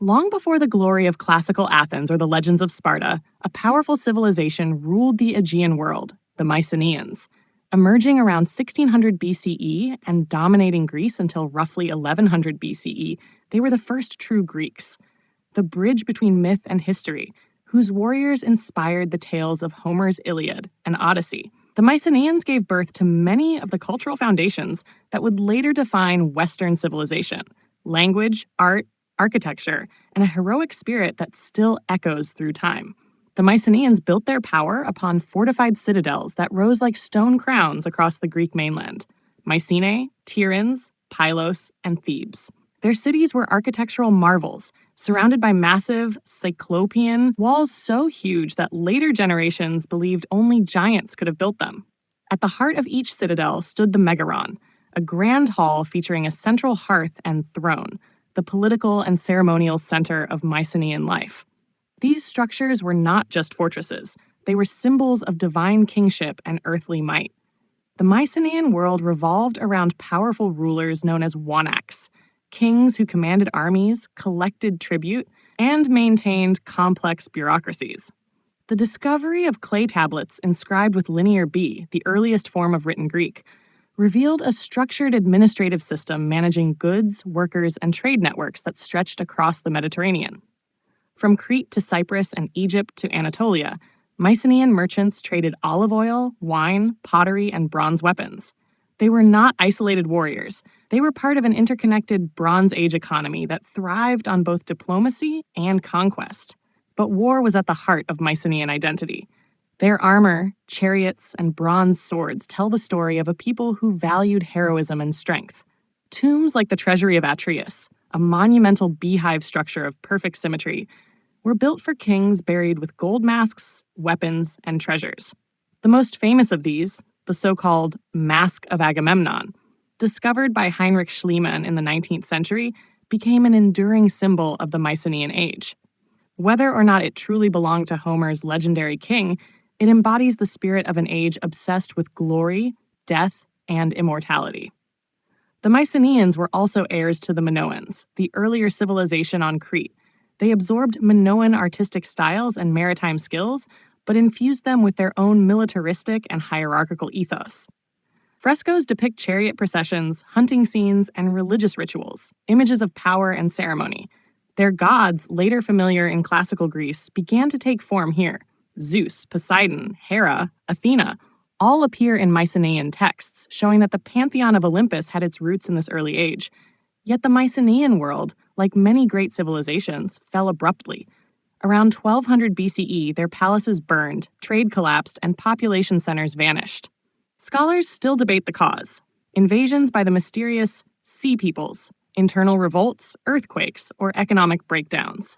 Long before the glory of classical Athens or the legends of Sparta, a powerful civilization ruled the Aegean world, the Mycenaeans. Emerging around 1600 BCE and dominating Greece until roughly 1100 BCE, they were the first true Greeks, the bridge between myth and history, whose warriors inspired the tales of Homer's Iliad and Odyssey. The Mycenaeans gave birth to many of the cultural foundations that would later define Western civilization: language, art, architecture, and a heroic spirit that still echoes through time. The Mycenaeans built their power upon fortified citadels that rose like stone crowns across the Greek mainland: Mycenae, Tiryns, Pylos, and Thebes. Their cities were architectural marvels, surrounded by massive, cyclopean walls so huge that later generations believed only giants could have built them. At the heart of each citadel stood the Megaron, a grand hall featuring a central hearth and throne, the political and ceremonial center of Mycenaean life. These structures were not just fortresses, they were symbols of divine kingship and earthly might. The Mycenaean world revolved around powerful rulers known as wanaks, kings who commanded armies, collected tribute, and maintained complex bureaucracies. The discovery of clay tablets inscribed with Linear B, the earliest form of written Greek, revealed a structured administrative system managing goods, workers, and trade networks that stretched across the Mediterranean. From Crete to Cyprus and Egypt to Anatolia, Mycenaean merchants traded olive oil, wine, pottery, and bronze weapons. They were not isolated warriors. They were part of an interconnected Bronze Age economy that thrived on both diplomacy and conquest. But war was at the heart of Mycenaean identity. Their armor, chariots, and bronze swords tell the story of a people who valued heroism and strength. Tombs like the Treasury of Atreus, a monumental beehive structure of perfect symmetry, were built for kings buried with gold masks, weapons, and treasures. The most famous of these, the so-called Mask of Agamemnon, discovered by Heinrich Schliemann in the 19th century, became an enduring symbol of the Mycenaean age. Whether or not it truly belonged to Homer's legendary king, it embodies the spirit of an age obsessed with glory, death, and immortality. The Mycenaeans were also heirs to the Minoans, the earlier civilization on Crete. They absorbed Minoan artistic styles and maritime skills, but infused them with their own militaristic and hierarchical ethos. Frescoes depict chariot processions, hunting scenes, and religious rituals, images of power and ceremony. Their gods, later familiar in classical Greece, began to take form here. Zeus, Poseidon, Hera, Athena, all appear in Mycenaean texts, showing that the pantheon of Olympus had its roots in this early age. Yet the Mycenaean world, like many great civilizations, fell abruptly. Around 1200 BCE, their palaces burned, trade collapsed, and population centers vanished. Scholars still debate the cause: invasions by the mysterious sea peoples, internal revolts, earthquakes, or economic breakdowns.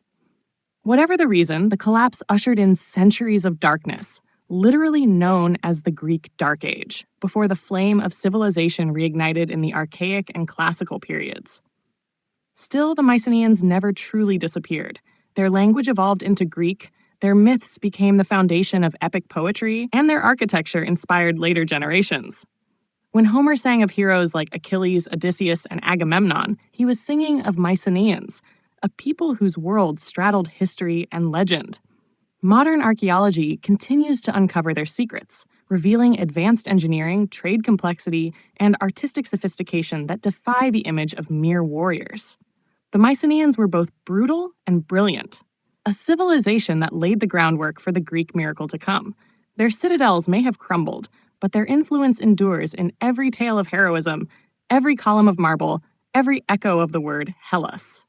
Whatever the reason, the collapse ushered in centuries of darkness, literally known as the Greek Dark Age, before the flame of civilization reignited in the Archaic and Classical periods. Still, the Mycenaeans never truly disappeared. Their language evolved into Greek, their myths became the foundation of epic poetry, and their architecture inspired later generations. When Homer sang of heroes like Achilles, Odysseus, and Agamemnon, he was singing of Mycenaeans, a people whose world straddled history and legend. Modern archaeology continues to uncover their secrets, revealing advanced engineering, trade complexity, and artistic sophistication that defy the image of mere warriors. The Mycenaeans were both brutal and brilliant, a civilization that laid the groundwork for the Greek miracle to come. Their citadels may have crumbled, but their influence endures in every tale of heroism, every column of marble, every echo of the word Hellas.